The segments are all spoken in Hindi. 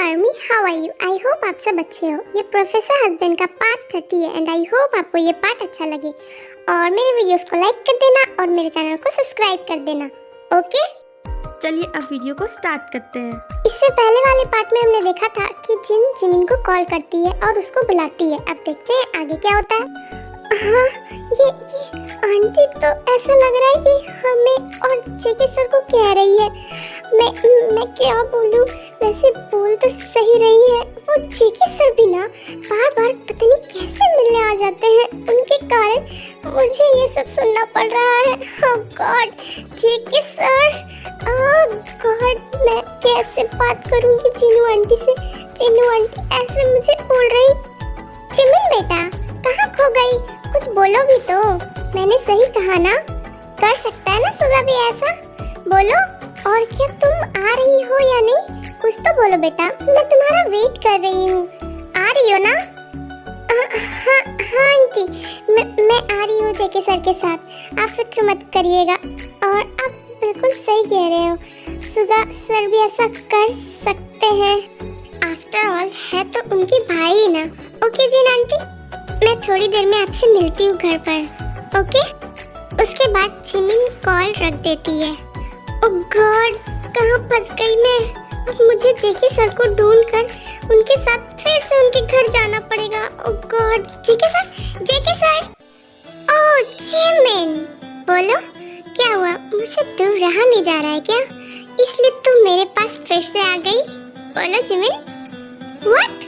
Army, how are you? I hope आप सब अच्छे हो। ये प्रोफेसर हस्बैंड का पार्ट 30 है एंड आई होप आपको ये पार्ट अच्छा लगे और मेरे वीडियोस को लाइक कर देना और मेरे चैनल को सब्सक्राइब कर देना। ओके, चलिए अब वीडियो को स्टार्ट करते हैं। इससे पहले वाले पार्ट में हमने देखा था कि जिन जिमिन को कॉल करती है और उसको बुलाती है। अब देखते हैं आगे क्या होता है। हाँ, ये आंटी तो ऐसा लग रहा है कि हमें और जेके सर को कह रही है। मैं क्या बोलूं? वैसे बोल तो सही रही है। वो जेके सर भी ना बार बार पता नहीं कैसे मिलने आ जाते हैं, उनके कारण मुझे ये सब सुनना पड़ रहा है। ओह गॉड, जेके सर, ओह गॉड, मैं कैसे बात करूंगी चीनू आंटी से? चीनू आंटी ऐसे मुझे बोल रही। जिमिन बेटा, कहाँ खो गई? कुछ बोलो भी तो। मैंने सही कहा ना? कर सकता है ना सुगा भी ऐसा? बोलो। और क्या तुम आ रही हो या नहीं? कुछ तो बोलो बेटा, मैं तुम्हारा वेट कर रही हूँ। आ रही हो ना? हाँ आंटी, मैं आ रही हूँ जेके सर के साथ। आप फिक्र मत करिएगा। और आप बिल्कुल सही कह रहे हो, सुगा सर भी ऐसा कर सकते हैं। आफ्टर ऑल है तो उनकी भाई ही ना। ओके जी आंटी, मैं थोड़ी देर में आपसे मिलती हूँ घर पर। ओके। उसके बाद जिमिन कॉल रख देती है। ओह गॉड, कहाँ फंस गई मैं? अब मुझे जेके सर को ढूंढकर उनके साथ फिर से उनके घर जाना पड़ेगा। ओह गॉड, जेके सर, जेके सर। ओह जिमिन, बोलो क्या हुआ? मुझसे दूर रहा नहीं जा रहा है क्या? इसलिए तुम मेरे पास फिर से आ गई? बोलो Jimin. What?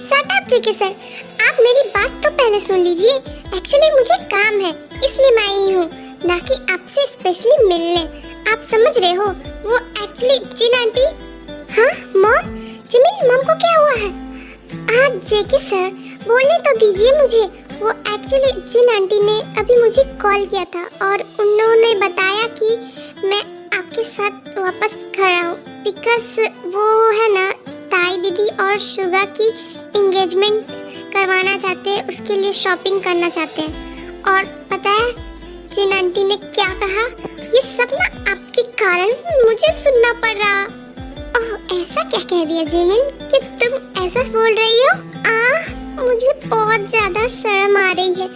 Shut up JK sir, आप मेरी बात तो पहले सुन लीजिए। एक्चुअली मुझे काम है, इसलिए मैं आई हूँ, ना कि आपसे स्पेशली मिलने। आप समझ रहे हो? वो एक्चुअली जिन आंटी। हाँ मॉम? जिमिन, मॉम को क्या हुआ है? आज जेके सर, बोलने तो दीजिए मुझे। वो एक्चुअली जिन आंटी ने अभी मुझे कॉल किया था और उन्होंने बताया कि मैं आपके साथ वापस घर आऊँ, बिकॉज वो है ना ताई दीदी और शुगा की एंगेजमेंट करवाना चाहते हैं, उसके लिए शॉपिंग करना चाहते हैं। और पता है जिन आंटी ने क्या कहा? ये सब ना आपके कारण मुझे सुनना पड़ रहा। ओह, ऐसा क्या कह दिया जिमिन कि तुम ऐसा बोल रही हो? मुझे बहुत ज्यादा शर्म आ रही है।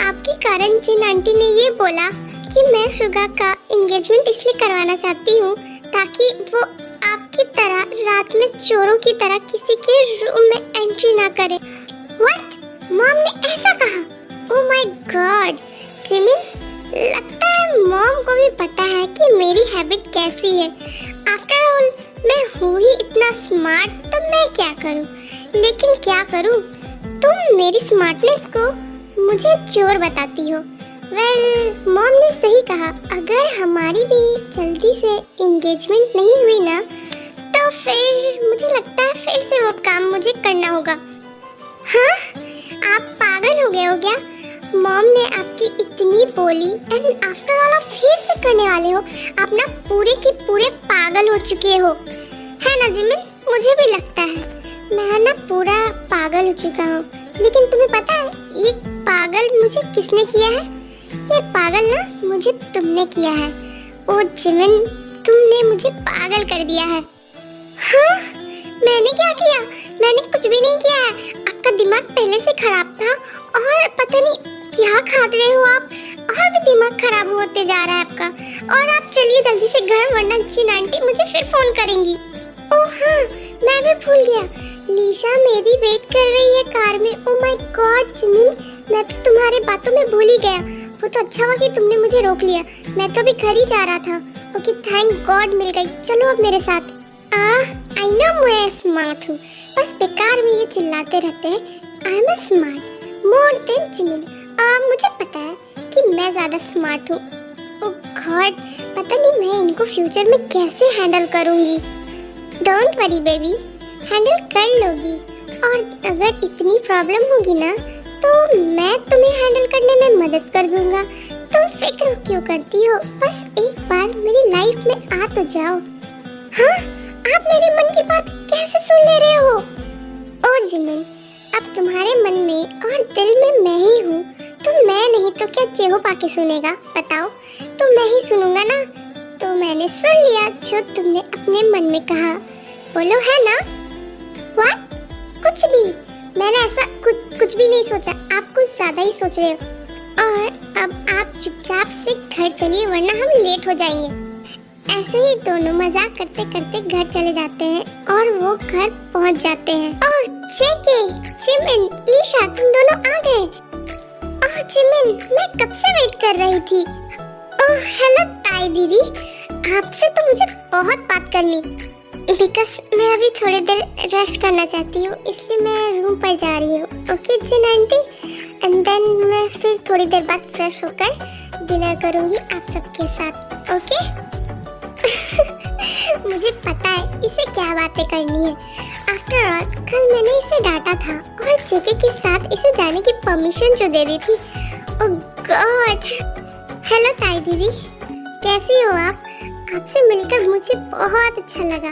आपके कारण जिन आंटी ने ये बोला कि मैं शुगा का एंगेजमेंट इसलिए करवाना चाहती हूँ ताकि वो आपकी तरह रात में चोरों की तरह किसी के रूम में एंट्री ना करे। व्हाट? मॉम ने ऐसा कहा? ओह माय गॉड जिमिन, लगता है मॉम को भी पता है कि मेरी हैबिट कैसी है। आफ्टर ऑल मैं हूँ ही इतना स्मार्ट, तो मैं क्या करूँ? लेकिन क्या करूँ, तुम मेरी स्मार्टनेस को मुझे चोर बताती हो। वेल, मॉम ने सही कहा। अगर हमारी भी जल्दी से एंगेजमेंट नहीं हुई ना, तो फिर मुझे लगता है फिर से वो काम मुझे करना होगा। हाँ, आप पागल हो गए हो क्या? मॉम ने आपकी इतनी बोली एंड आफ्टर ऑल आप फिर से करने वाले हो। आप ना पूरे के पूरे पागल हो चुके हो, है ना जिमिन? मुझे भी लगता है मैं ना पूरा पागल हो चुका हूँ। लेकिन तुम्हें पता है ये पागल मुझे किसने किया है? ये पागल ना मुझे तुमने किया है। ओ जिमिन, तुमने मुझे पागल कर दिया है। हाँ, मैंने क्या किया? मैंने कुछ भी नहीं किया है। आपका दिमाग पहले से खराब था और पता नहीं क्या खा रहे हो आप, और भी दिमाग खराब होते जा रहा है आपका। और आप चलिए जल्दी से घर, वरना जिन आंटी मुझे फिर फोन करेंगी। ओह हाँ, मैं भी भूल गया, लीशा मेरी वेट कर रही है कार में। ओह माय गॉड जिमिन, मैं तो तुम्हारे बातों में भूल ही गया। वो तो अच्छा हुआ कि तुमने मुझे रोक लिया, मैं तो अभी घर ही जा रहा था। ओके, थैंक गॉड मिल गई। चलो अब मेरे साथ। आई नो मैं स्मार्ट हूँ, बस बेकार में ये चिल्लाते रहते हैं। I am smart more than Jimin. मुझे पता है कि मैं ज्यादा स्मार्ट हूँ। ओह गॉड, पता नहीं मैं इनको फ्यूचर में कैसे हैंडल करूँगी। डोंट वरी बेबी, हैंडल कर लोगी। और अगर इतनी प्रॉब्लम होगी ना, तो मैं तुम्हें हैंडल करने में मदद कर दूंगा। तुम फिक्र क्यों करती हो? बस एक बार मेरी लाइफ में आ तो जाओ। हाँ, आप मेरे मन की बात कैसे सुन ले रहे हो? ओ जिमिन, अब तुम्हारे मन में और दिल में मैं ही हूँ, तो मैं नहीं तो क्या चेहो पाके सुनेगा? बताओ, तो मैं ही सुनूंगा ना। तो मैंने सुन लिया जो तुमने अपने मन में कहा। बोलो है ना? व्हाट? कुछ भी? मैंने ऐसा कुछ भी नहीं सोचा। आप कुछ ज्यादा ही सोच रहे हो। और अब आप चुपचाप से घर चलिए वरना हम लेट हो जाएंगे। ऐसे ही दोनों मजाक करते करते घर चले जाते हैं और वो घर पहुंच जाते हैं। ओह जेके, जिमिन, लीशा, तुम दोनों आ गए। ओह जिमिन, मैं कब से वेट कर रही थी। ओह हेलो ताई दीदी, आपसे तो मुझे बहुत बात करनी। बिकॉज मैं अभी थोड़ी देर रेस्ट करना चाहती हूँ, इसलिए मैं रूम पर जा रही हूँ। ओके जिन आंटी, एंड देन मैं फिर थोड़ी देर बाद फ्रेश होकर डिनर करूँगी आप सबके साथ। ओके मुझे पता है इसे क्या बातें करनी है। आफ्टर ऑल कल मैंने इसे डांटा था और जेके के साथ इसे जाने की परमिशन जो दे दी थी। ओह गॉड। हेलो ताई दीदी, कैसी हो आप? आपसे मिलकर मुझे बहुत अच्छा लगा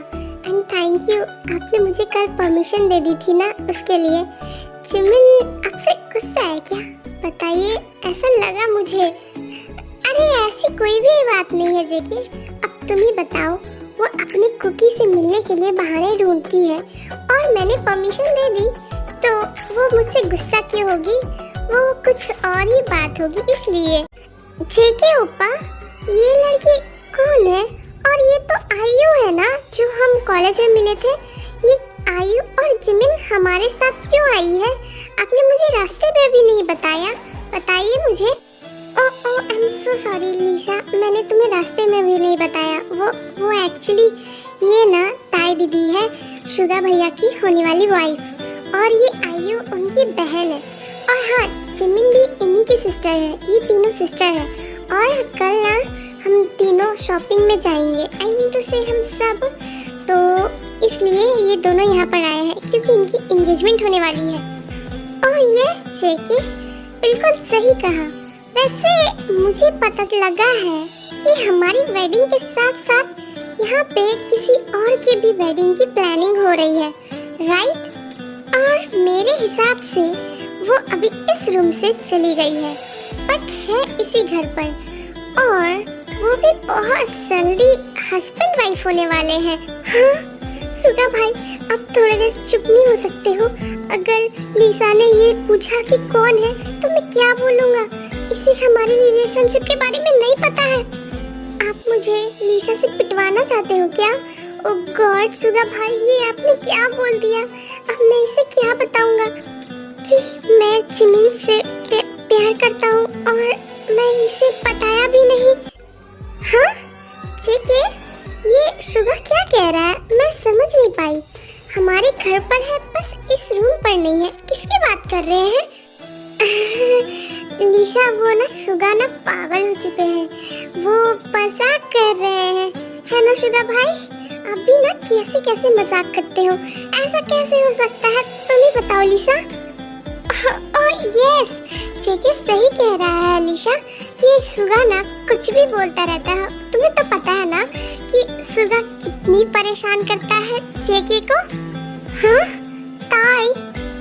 एंड थैंक यू, आपने मुझे कल परमिशन दे दी थी ना, उसके लिए। जिमिन आपसे गुस्सा है क्या? बताइए, ऐसा लगा मुझे। अरे ऐसी कोई भी बात नहीं है जेके, अब तुम ही बताओ। वो अपनी कुकी से मिलने के लिए बहाने ढूंढती है और मैंने परमिशन दे दी, तो वो मुझसे गुस्सा क्यों होगी? वो कुछ और ही बात होगी इसलिए। जेके ओपा, ये लड़की कौन है? और ये तो आयु है ना, जो हम कॉलेज में मिले थे। ये आयु और जिमिन हमारे साथ क्यों आई है? आपने मुझे रास्ते में भी नहीं बताया, बताइए मुझे। ओह I am so sorry Lisha, मैंने तुम्हें रास्ते में भी नहीं बताया। वो एक्चुअली ये ना ताई दीदी है, शुगा भैया की होने वाली वाइफ, और ये आयु उनकी बहन है। और हाँ, जिमिन भी इन्हीं की सिस्टर है, ये तीनों सिस्टर है। और कल ना हम तीनों शॉपिंग में जाएंगे, आई मीन टू से हम सब, तो इसलिए ये दोनों यहाँ पर आए हैं क्योंकि इनकी एंगेजमेंट होने वाली है। ओह यस जेके, बिल्कुल सही कहा। वैसे मुझे पता लगा है कि हमारी वेडिंग के साथ साथ यहाँ पे किसी और की भी वेडिंग की प्लानिंग हो रही है, राइट? और मेरे हिसाब से वो अभी इस रूम से चली गई है, बट है इसी घर पर, और वो भी बहुत जल्दी हस्बैंड वाइफ होने वाले हैं। हाँ सुगा भाई, अब थोड़ी देर चुप नहीं हो सकते हो? अगर लीसा ने ये पूछा कि कौन है तो मैं क्या बोलूँगा? इसे हमारे रिलेशनशिप के बारे में नहीं पता है। आप मुझे लीसा से पिटवाना चाहते हो क्या? ओह गॉड सुगा भाई, ये आपने क्या बोल दिया? अब मैं इसे क्या बताऊंगा कि मैं जिमिन से प्यार करता हूँ और मैं इसे बताया भी नहीं। हाँ जेके, ये शुगा क्या कह रहा है? मैं समझ नहीं पाई। हमारे घर पर है, बस इस रूम पर नहीं है। किसकी बात कर रहे हैं? लीशा, वो ना शुगा ना पागल हो चुके हैं, वो मजाक कर रहे हैं, है ना शुगा भाई? आप भी ना कैसे कैसे मजाक करते हो, ऐसा कैसे हो सकता है? तुम ही बताओ लीशा। ओह यस, जेके सही कह रहा है लीशा, ये सुगा ना कुछ भी बोलता रहता है। तुम्हें तो पता है ना कि सुगा कितनी परेशान करता है जेके को। हाँ ताई,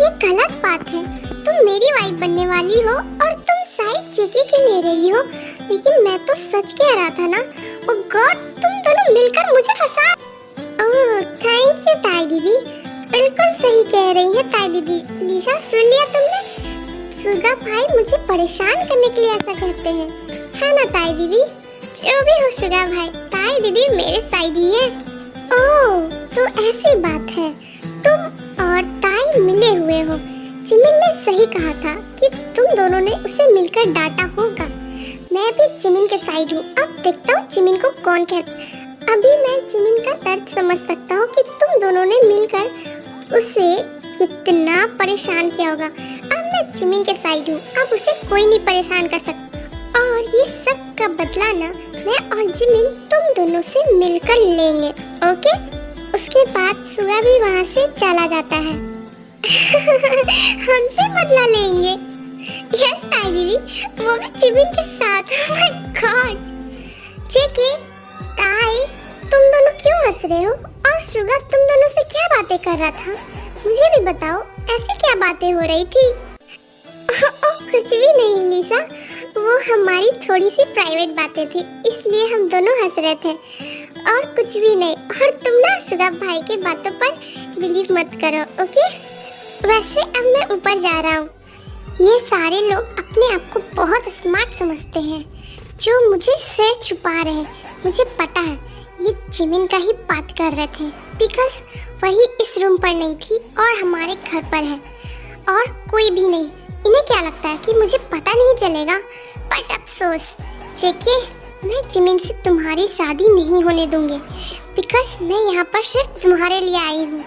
ये गलत बात है। तुम मेरी वाइफ बनने वाली हो और तुम साइड जेके की ले रही हो, लेकिन मैं तो सच कह रहा था ना। ओह गॉड, तुम दोनों मिलकर मुझे फंसा। ओह थैंक यू ताई दीदी, बिल्कुल सही कह रही है ताई दीदी। लीशा सुन लिया तुमने? सुगा भाई मुझे परेशान करने के लिए ऐसा कहते हैं, है ना ताई दीदी? जो भी हो सुगा भाई, ताई दीदी मेरे साइड ही है। ओह तो ऐसी बात है, तुम और ताई मिले हुए हो। जिमिन ने सही कहा था कि तुम दोनों ने उसे मिलकर डांटा होगा। मैं भी जिमिन के साइड हूँ। अब देखता हूँ जिमिन को कौन कहता। अभी मैं जिमिन का दर्द समझ सकता हूँ कि तुम दोनों ने मिलकर उसे कितना परेशान किया होगा। अब मैं जिमिन के साइड हूँ, अब उसे कोई नहीं परेशान कर सकता, और ये सब का बदला ना मैं और जिमिन तुम दोनों से मिलकर लेंगे, ओके? उसके बाद सुगा भी वहाँ से चला जाता है। हमसे बदला लेंगे? यस ताई दीदी, वो भी जिमिन के साथ। Oh my God. जेके, ताई, तुम दोनों क्यों हंस रहे हो? और सुगा तुम दोनों से क्या बातें कर रहा था? मुझे भी बताओ, ऐसी क्या बातें हो रही थी? कुछ भी नहीं लीसा, वो हमारी थोड़ी सी प्राइवेट बातें थी, इसलिए हम दोनों हंस रहे थे, और कुछ भी नहीं। और तुम ना सुगा भाई के बातों पर बिलीव मत करो, ओके? वैसे अब मैं ऊपर जा रहा हूँ। ये सारे लोग अपने आप को बहुत स्मार्ट समझते हैं, जो मुझे से छुपा रहे हैं। मुझे पता है ये जिमिन का ही बात कर रहे थे, बिकॉज वही इस रूम पर नहीं थी और हमारे घर पर है और कोई भी नहीं। इन्हें क्या लगता है कि मुझे पता नहीं चलेगा? बट अफसोस जेके, मैं जिमिन से तुम्हारी शादी नहीं होने दूंगी, बिकॉज मैं यहाँ पर सिर्फ तुम्हारे लिए आई हूँ।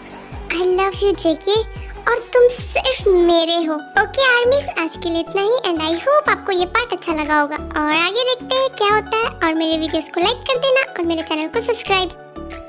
आई लव यू जेके, और तुम सिर्फ मेरे हो। ओके आर्मीज, आज के लिए इतना ही एंड आई होप आपको ये पार्ट अच्छा लगा होगा और आगे देखते हैं क्या होता है। और मेरे वीडियोस को लाइक कर देना और मेरे चैनल को सब्सक्राइब